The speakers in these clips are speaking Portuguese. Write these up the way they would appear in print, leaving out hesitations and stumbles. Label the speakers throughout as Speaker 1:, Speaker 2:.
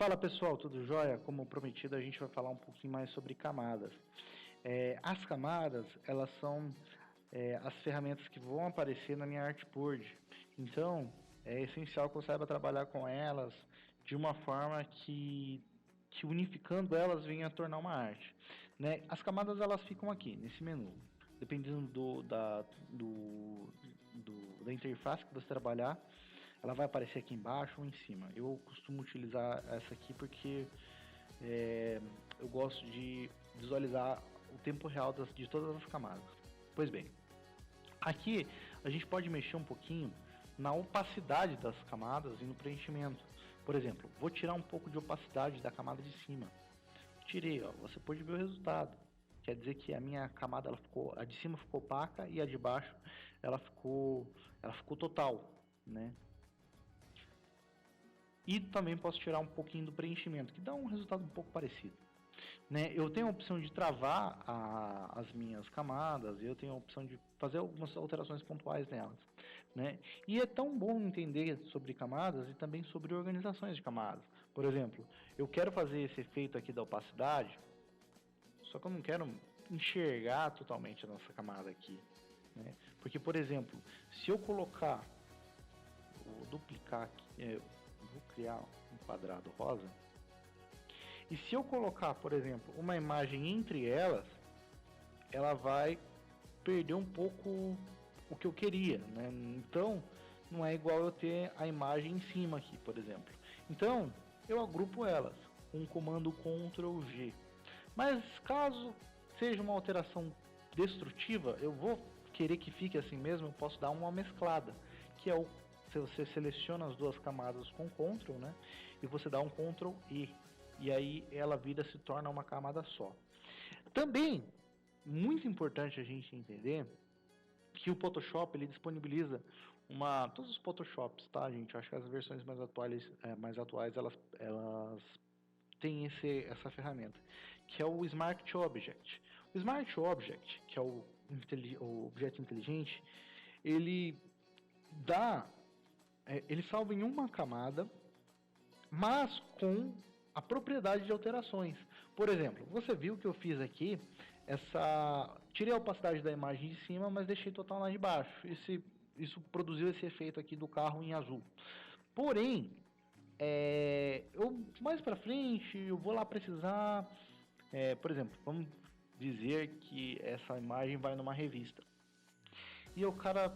Speaker 1: Fala pessoal, tudo jóia? Como prometido, a gente vai falar um pouquinho mais sobre camadas. As camadas, elas são as ferramentas que vão aparecer na minha artboard. Então, é essencial que eu saiba trabalhar com elas de uma forma que unificando elas venha a tornar uma arte. Né? As camadas, elas ficam aqui, nesse menu. Dependendo da interface que você trabalhar, ela vai aparecer aqui embaixo ou em cima. Eu costumo utilizar essa aqui porque eu gosto de visualizar o tempo real de todas as camadas. Pois bem, aqui a gente pode mexer um pouquinho na opacidade das camadas e no preenchimento. Por exemplo, vou tirar um pouco de opacidade da camada de cima. Tirei, ó, você pode ver o resultado. Quer dizer que a minha camada, a de cima ficou opaca e a de baixo ela ficou total, né? E também posso tirar um pouquinho do preenchimento, que dá um resultado um pouco parecido. Né? Eu tenho a opção de travar as minhas camadas, eu tenho a opção de fazer algumas alterações pontuais nelas. Né? E é tão bom entender sobre camadas e também sobre organizações de camadas. Por exemplo, eu quero fazer esse efeito aqui da opacidade, só que eu não quero enxergar totalmente a nossa camada aqui. Né? Porque, por exemplo, se eu colocar, vou duplicar aqui, vou criar um quadrado rosa, e se eu colocar, por exemplo, uma imagem entre elas, ela vai perder um pouco o que eu queria, né? Então, não é igual eu ter a imagem em cima aqui, por exemplo. Então, eu agrupo elas com o comando Ctrl G. Mas caso seja uma alteração destrutiva, eu vou querer que fique assim mesmo, eu posso dar uma mesclada, que é se você seleciona as duas camadas com Ctrl, né? E você dá um Ctrl E aí ela se torna uma camada só. Também, muito importante a gente entender que o Photoshop ele disponibiliza todos os Photoshops, tá, gente? Eu acho que as versões mais atuais elas têm essa ferramenta, que é o Smart Object. O Smart Object, que é o objeto inteligente, ele ele salva em uma camada, mas com a propriedade de alterações. Por exemplo, você viu que eu fiz aqui tirei a opacidade da imagem de cima, mas deixei total na de baixo. Isso produziu esse efeito aqui do carro em azul. Porém, mais para frente eu vou lá precisar, por exemplo, vamos dizer que essa imagem vai numa revista. E o cara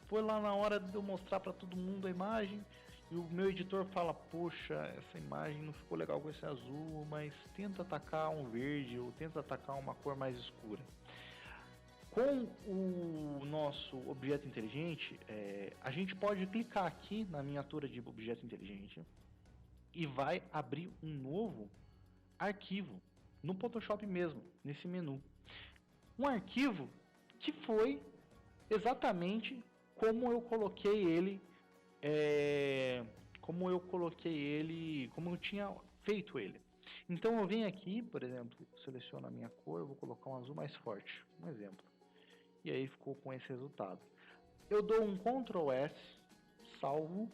Speaker 1: foi lá na hora de eu mostrar para todo mundo a imagem, e o meu editor fala, poxa, essa imagem não ficou legal com esse azul, mas tenta atacar um verde ou tenta atacar uma cor mais escura. Com o nosso objeto inteligente, a gente pode clicar aqui na miniatura de objeto inteligente e vai abrir um novo arquivo no Photoshop mesmo, nesse menu. Um arquivo que foi exatamente como eu coloquei ele, como eu tinha feito ele. Então eu venho aqui, por exemplo, seleciono a minha cor, eu vou colocar um azul mais forte, um exemplo. E aí ficou com esse resultado. Eu dou um Ctrl S, salvo,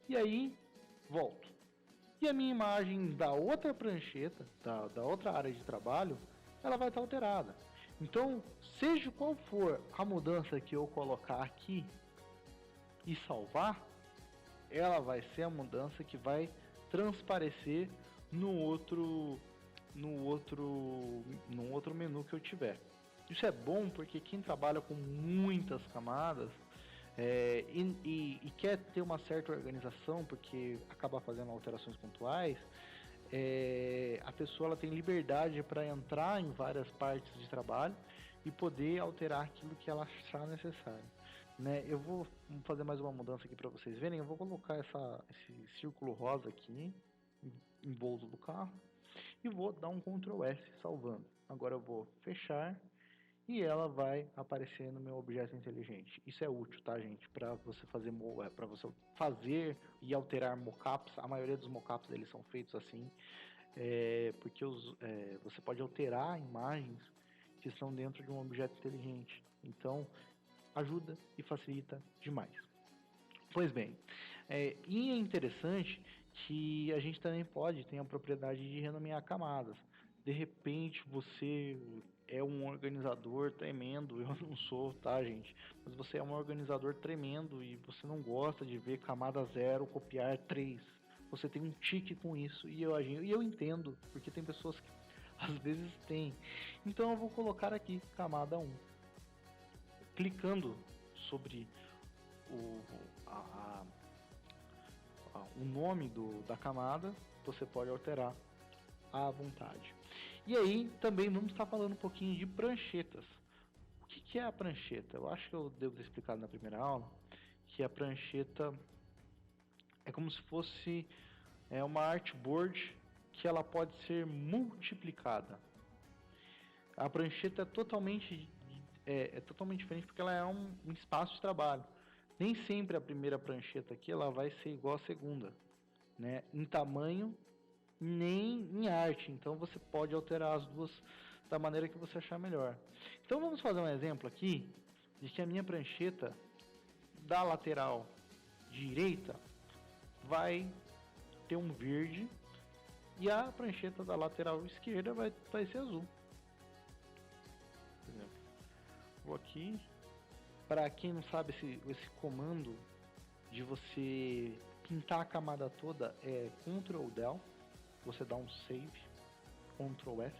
Speaker 1: e aí volto. E a minha imagem da outra prancheta, da outra área de trabalho, ela vai estar alterada. Então, seja qual for a mudança que eu colocar aqui e salvar, ela vai ser a mudança que vai transparecer no outro menu que eu tiver. Isso é bom porque quem trabalha com muitas camadas e quer ter uma certa organização, porque acaba fazendo alterações pontuais, a pessoa ela tem liberdade para entrar em várias partes de trabalho e poder alterar aquilo que ela achar necessário. Né? Eu vou fazer mais uma mudança aqui para vocês verem. Eu vou colocar esse círculo rosa aqui em bolso do carro e vou dar um Ctrl S salvando. Agora eu vou fechar e ela vai aparecer no meu objeto inteligente. Isso é útil, tá, gente? Para você fazer e alterar mockups. A maioria dos mockups eles são feitos assim, porque você pode alterar imagens que estão dentro de um objeto inteligente. Então, ajuda e facilita demais. Pois bem, e é interessante que a gente também tem a propriedade de renomear camadas. De repente você é um organizador tremendo, eu não sou, tá, gente? Mas você é um organizador tremendo e você não gosta de ver camada 0 copiar 3. Você tem um tique com isso e eu entendo, porque tem pessoas que às vezes têm. Então eu vou colocar aqui camada 1. Clicando sobre o, a, o nome da camada, você pode alterar à vontade. E aí também vamos estar falando um pouquinho de pranchetas. O que é a prancheta? Eu acho que eu devo ter explicado na primeira aula que a prancheta é como se fosse uma artboard que ela pode ser multiplicada. A prancheta é totalmente diferente porque ela é um espaço de trabalho. Nem sempre a primeira prancheta aqui ela vai ser igual à segunda, né? Em tamanho nem em arte. Então você pode alterar as duas da maneira que você achar melhor. Então vamos fazer um exemplo aqui de que a minha prancheta da lateral direita vai ter um verde e a prancheta da lateral esquerda vai ser azul. Por exemplo, vou aqui. Para quem não sabe, esse comando de você pintar a camada toda é Ctrl Del. Você dá um save, Ctrl S,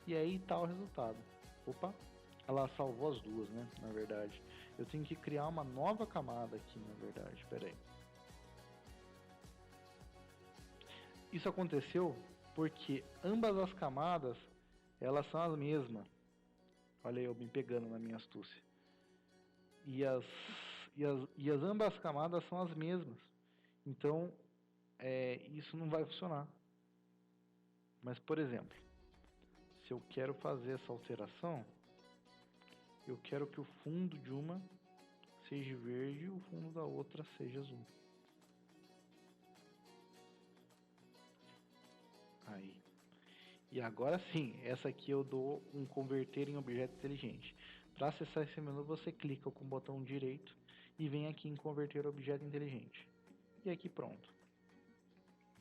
Speaker 1: e aí está o resultado. Opa, ela salvou as duas, né? Na verdade, eu tenho que criar uma nova camada aqui, na verdade. Espera aí. Isso aconteceu porque ambas as camadas elas são as mesmas. Olha eu me pegando na minha astúcia. E as ambas camadas são as mesmas. Então isso não vai funcionar. Mas, por exemplo, se eu quero fazer essa alteração, eu quero que o fundo de uma seja verde e o fundo da outra seja azul. Aí. E agora sim, essa aqui eu dou um converter em objeto inteligente. Para acessar esse menu, você clica com o botão direito e vem aqui em converter objeto inteligente. E aqui pronto.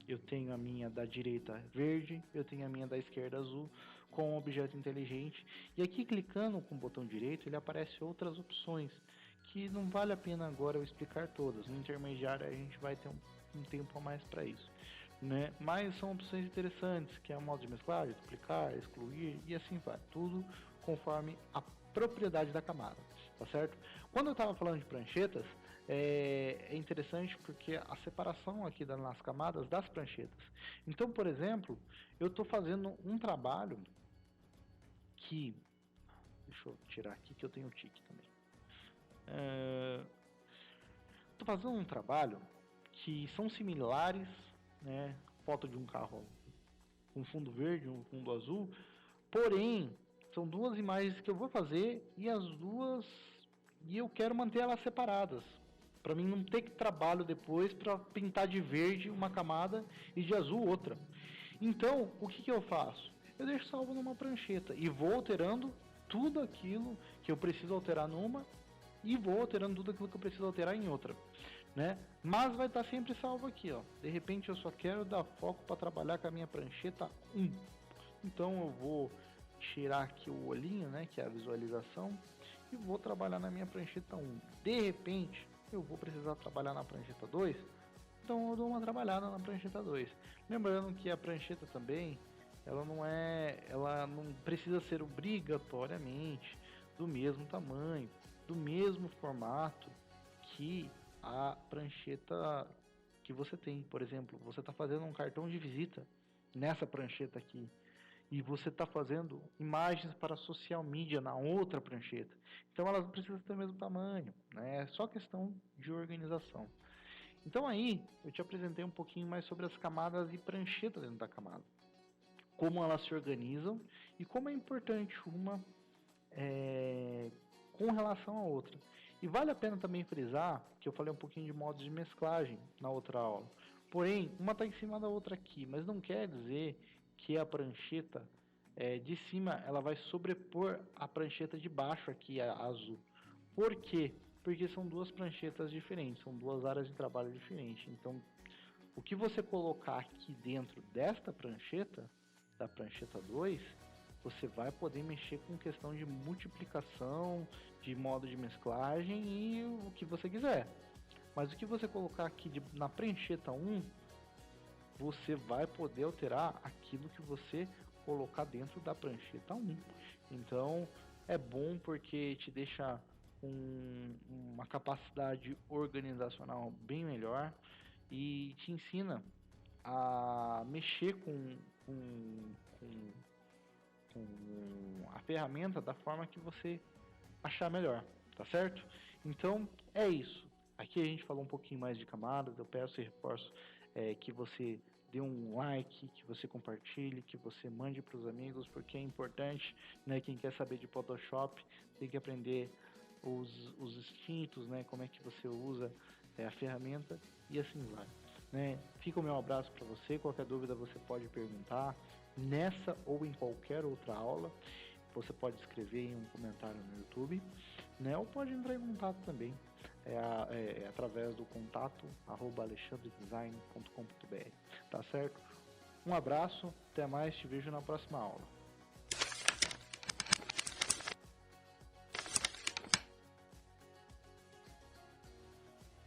Speaker 1: Eu tenho a minha da direita verde, eu tenho a minha da esquerda azul com o objeto inteligente. E aqui clicando com o botão direito, ele aparece outras opções que não vale a pena agora eu explicar todas. No intermediário a gente vai ter um tempo a mais para isso, né? Mas são opções interessantes, que é o modo de mesclar, duplicar, excluir e assim vai. Tudo conforme a propriedade da camada, tá certo? Quando eu estava falando de pranchetas, é interessante porque a separação aqui nas camadas das pranchetas. Então, por exemplo, eu estou fazendo um trabalho que... Deixa eu tirar aqui que eu tenho tique também. Estou fazendo um trabalho que são similares, né? Foto de um carro com fundo verde, um fundo azul. Porém, são duas imagens que eu vou fazer e as duas... E eu quero manter elas separadas. Para mim não ter que trabalho depois para pintar de verde uma camada e de azul outra. Então, o que eu faço? Eu deixo salvo numa prancheta e vou alterando tudo aquilo que eu preciso alterar numa e vou alterando tudo aquilo que eu preciso alterar em outra, né? Mas vai estar sempre salvo aqui, ó. De repente eu só quero dar foco para trabalhar com a minha prancheta 1. Então eu vou tirar aqui o olhinho, né, que é a visualização, e vou trabalhar na minha prancheta 1. De repente eu vou precisar trabalhar na prancheta 2, então eu dou uma trabalhada na prancheta 2. Lembrando que a prancheta também, ela não precisa ser obrigatoriamente do mesmo tamanho, do mesmo formato que a prancheta que você tem. Por exemplo, você está fazendo um cartão de visita nessa prancheta aqui, e você está fazendo imagens para social media na outra prancheta. Então elas não precisam ter o mesmo tamanho, né? É só questão de organização. Então aí eu te apresentei um pouquinho mais sobre as camadas e pranchetas dentro da camada, como elas se organizam e como é importante uma com relação à outra. E vale a pena também frisar que eu falei um pouquinho de modos de mesclagem na outra aula. Porém, uma está em cima da outra aqui, mas não quer dizer que a prancheta de cima ela vai sobrepor a prancheta de baixo aqui, a azul. Por quê? Porque são duas pranchetas diferentes, são duas áreas de trabalho diferentes. Então, O que você colocar aqui dentro desta prancheta, da prancheta 2, você vai poder mexer com questão de multiplicação, de modo de mesclagem e o que você quiser. Mas o que você colocar aqui na prancheta 1, você vai poder alterar aquilo que você colocar dentro da prancheta 1. Então é bom porque te deixa uma capacidade organizacional bem melhor e te ensina a mexer com a ferramenta da forma que você achar melhor, tá certo? Então é isso. Aqui a gente falou um pouquinho mais de camadas. Eu peço e reforço que você dê um like, que você compartilhe, que você mande para os amigos, porque é importante, né? Quem quer saber de Photoshop tem que aprender os instintos, né? Como é que você usa a ferramenta e assim vai. Né? Fica o meu abraço para você. Qualquer dúvida você pode perguntar nessa ou em qualquer outra aula. Você pode escrever em um comentário no YouTube, né? Ou pode entrar em contato também através do contato @alexandredesign.com.br. Tá certo? Um abraço, até mais, te vejo na próxima aula.